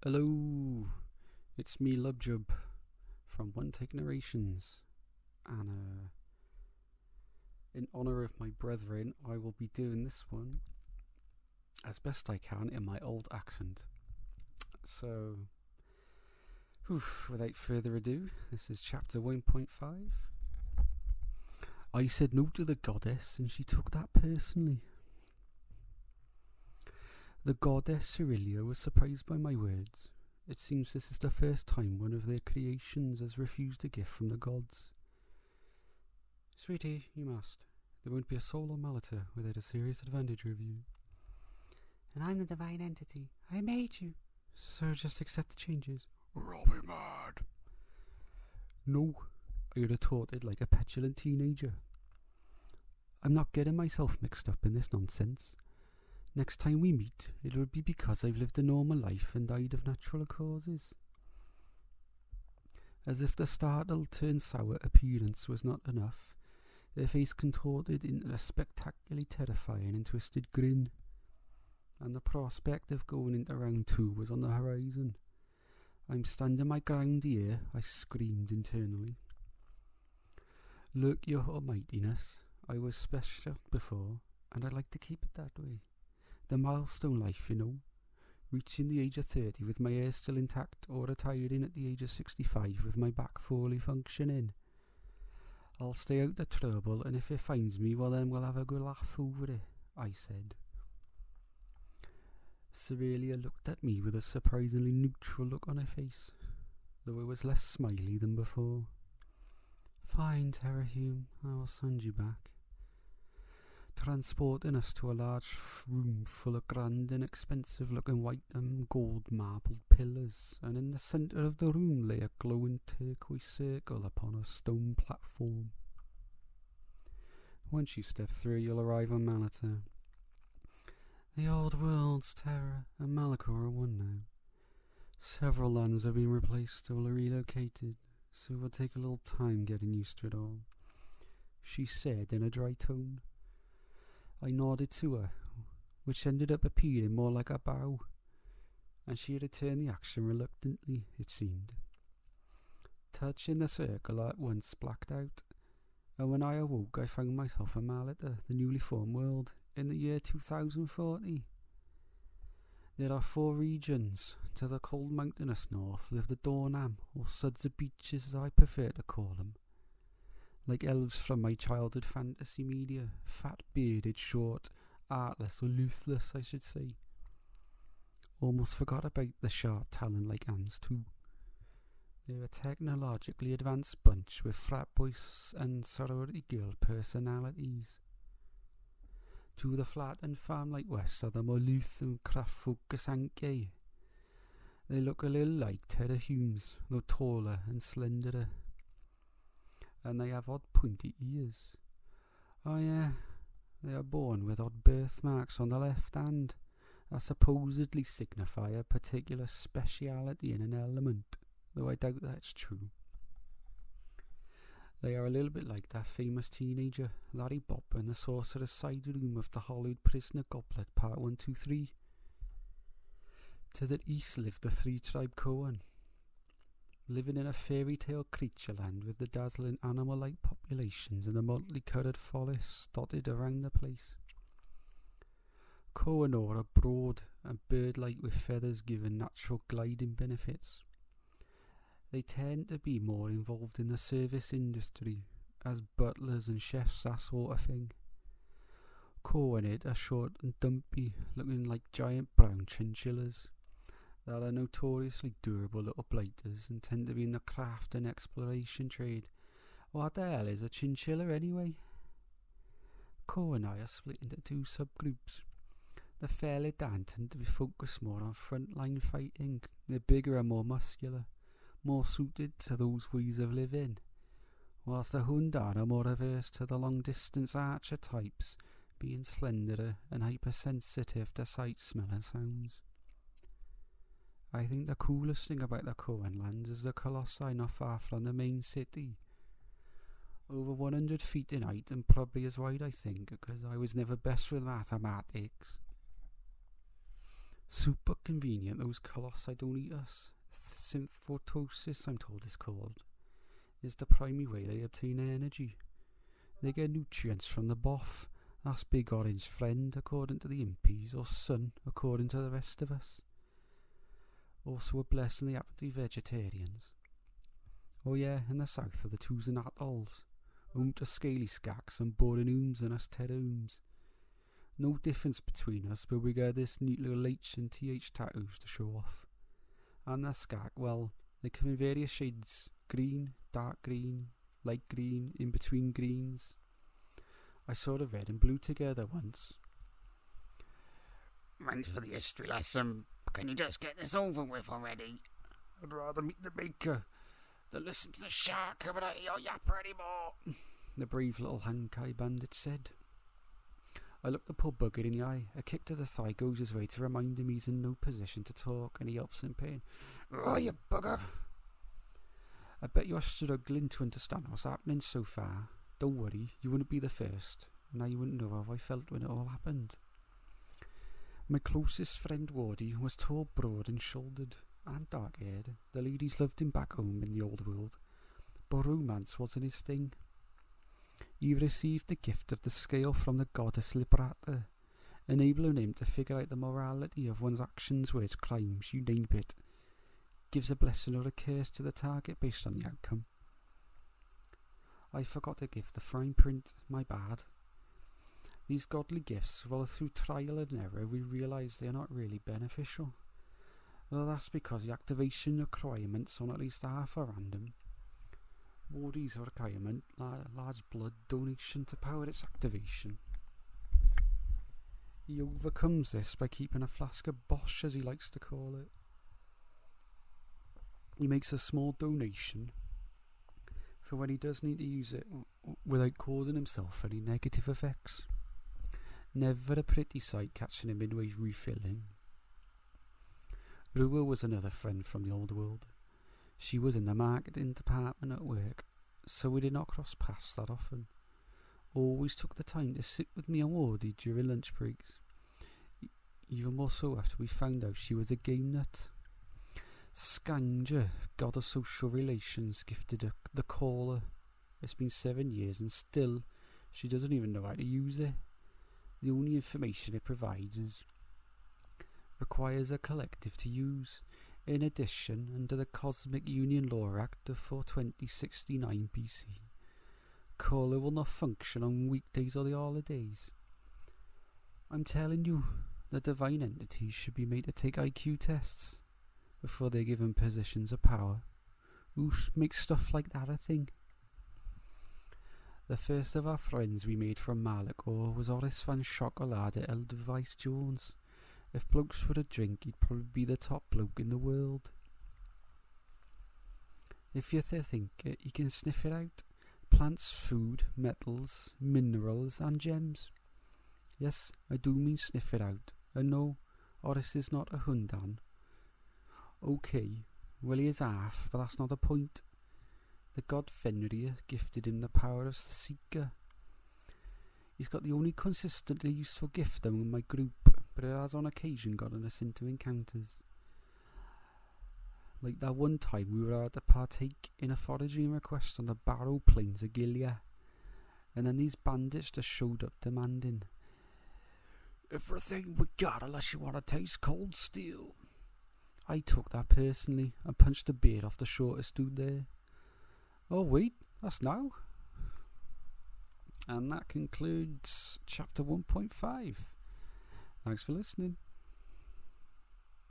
Hello, it's me, Lubjub, from One Take Narrations, and in honour of my brethren, I will be doing this one as best I can in my old accent. So, without further ado, this is chapter 1.5. I said no to the goddess, and she took that personally. The goddess Cerilia was surprised by my words. It seems this is the first time one of their creations has refused a gift from the gods. Sweetie, you must. There won't be a soul on Malata without a serious advantage of you. And I'm the divine entity. I made you. So just accept the changes. Or I'll be mad. No, I retorted like a petulant teenager. I'm not getting myself mixed up in this nonsense. Next time we meet, it will be because I've lived a normal life and died of natural causes. As if the startled turned sour appearance was not enough, her face contorted into a spectacularly terrifying and twisted grin, and the prospect of going into round 2 was on the horizon. I'm standing my ground here, I screamed internally. Look, your almightiness, I was special before, and I'd like to keep it that way. The milestone life, you know, reaching the age of 30 with my hair still intact, or retiring at the age of 65 with my back fully functioning. I'll stay out of trouble, and if it finds me, well then we'll have a good laugh over it, I said. Cerilia looked at me with a surprisingly neutral look on her face, though it was less smiley than before. Fine, Terrahume, I will send you back. Transporting us to a large room full of grand and expensive-looking white and gold marbled pillars, and in the centre of the room lay a glowing turquoise circle upon a stone platform. Once you step through, you'll arrive on Malata. The old worlds, Terra and Malachor, are one now. Several lands have been replaced or relocated, so it will take a little time getting used to it all, she said in a dry tone. I nodded to her, which ended up appearing more like a bow, and she returned the action reluctantly, it seemed. Touching the circle, I at once blacked out, and when I awoke I found myself in Malata, the newly formed world, in the year 2040. There are 4 regions. To the cold mountainous north live the Dornam, or Suds of Beaches as I prefer to call them. Like elves from my childhood fantasy media, fat-bearded, short, artless, or ruthless, I should say. Almost forgot about the sharp talent like ants too. They're a technologically advanced bunch with frat boys and sorority girl personalities. To the flat and farm-like west are the more loose and craft-focused Anke. They look a little like Terrahumes, though taller and slenderer. And they have odd pointy ears. Oh yeah, they are born with odd birthmarks on the left hand that supposedly signify a particular speciality in an element, though I doubt that's true. They are a little bit like that famous teenager, Larry Bob, in the Sorcerer's Side Room of the Hollowed Prisoner Goblet, Part 1, 2, 3. To the east lived the 3-tribe Cohen, living in a fairy tale creature land with the dazzling animal-like populations and the multi-coloured forests dotted around the place. Kohenor are broad and bird-like with feathers giving natural gliding benefits. They tend to be more involved in the service industry, as butlers and chefs, that sort of thing. Kohenid are short and dumpy, looking like giant brown chinchillas that are notoriously durable little blighters and tend to be in the craft and exploration trade. What the hell is a chinchilla anyway? Kohenai are split into 2 subgroups. The Fairlidan tend to be focused more on frontline fighting. They're bigger and more muscular, more suited to those ways of living, whilst the Hundan are more averse to the long-distance archer types, being slenderer and hypersensitive to sight, smell and sounds. I think the coolest thing about the Cohen lands is the colossi not far from the main city. Over 100 feet in height and probably as wide, I think, because I was never best with mathematics. Super convenient, those colossi don't eat us. Synphotosis, I'm told it's called, is the primary way they obtain energy. They get nutrients from the boff, that's big orange friend according to the impies, or sun according to the rest of us. Also a blessing they happen to be vegetarians. Oh yeah, in the south are the twos and atolls, home to scaly skacks and boring ooms and us terrooms. No difference between us, but we got this neat little H and TH tattoos to show off. And the skack, well, they come in various shades: green, dark green, light green, in between greens. I saw the red and blue together once. Thanks for the history lesson. Can you just get this over with already? I'd rather meet the baker than listen to the shark coming out of your yapper anymore, the brave little Hankai bandit said. I looked the poor bugger in the eye. A kick to the thigh goes his way to remind him he's in no position to talk, and he yelps in pain. Oh, you bugger! I bet you're struggling to understand what's happening so far. Don't worry, you wouldn't be the first. Now you wouldn't know how I felt when it all happened. My closest friend Wardy was tall, broad and shouldered, and dark-haired. The ladies loved him back home in the old world, but romance wasn't his thing. He received the gift of the scale from the goddess Liberata, enabling him to figure out the morality of one's actions, words, crimes, you name it. Gives a blessing or a curse to the target based on the outcome. I forgot to give the fine print, my bad. These godly gifts, well, through trial and error, we realise they are not really beneficial. Well, that's because the activation requirements on at least half are random. Wardy's requirement, large blood donation to power its activation. He overcomes this by keeping a flask of Bosch, as he likes to call it. He makes a small donation for when he does need to use it without causing himself any negative effects. Never a pretty sight catching him midway refilling. Rua was another friend from the old world. She was in the marketing department at work, so we did not cross paths that often. Always took the time to sit with me and Wardy during lunch breaks. Even more so after we found out she was a game nut. Skanga, god of social relations, gifted her the caller. It's been 7 years and still she doesn't even know how to use it. The only information it provides requires a collective to use. In addition, under the Cosmic Union Law Act of 42069 BC, caller will not function on weekdays or the holidays. I'm telling you, the divine entities should be made to take IQ tests before they're given positions of power. Who makes stuff like that a thing? The first of our friends we made from Malachor was Horace van Chocolade Edelweiss Jones. If blokes were a drink, he'd probably be the top bloke in the world. If you think it, you can sniff it out. Plants, food, metals, minerals and gems. Yes, I do mean sniff it out. And no, Horace is not a Hundan. Okay, well he is half, but that's not the point. The god Fenrir gifted him the power of the Seeker. He's got the only consistently useful gift among my group, but it has on occasion gotten us into encounters. Like that one time we were to partake in a foraging request on the Barrow Plains of Gilead, and then these bandits just showed up demanding everything we got unless you want to taste cold steel. I took that personally and punched the beard off the shortest dude there. Oh wait, that's now. And that concludes chapter 1.5. Thanks for listening.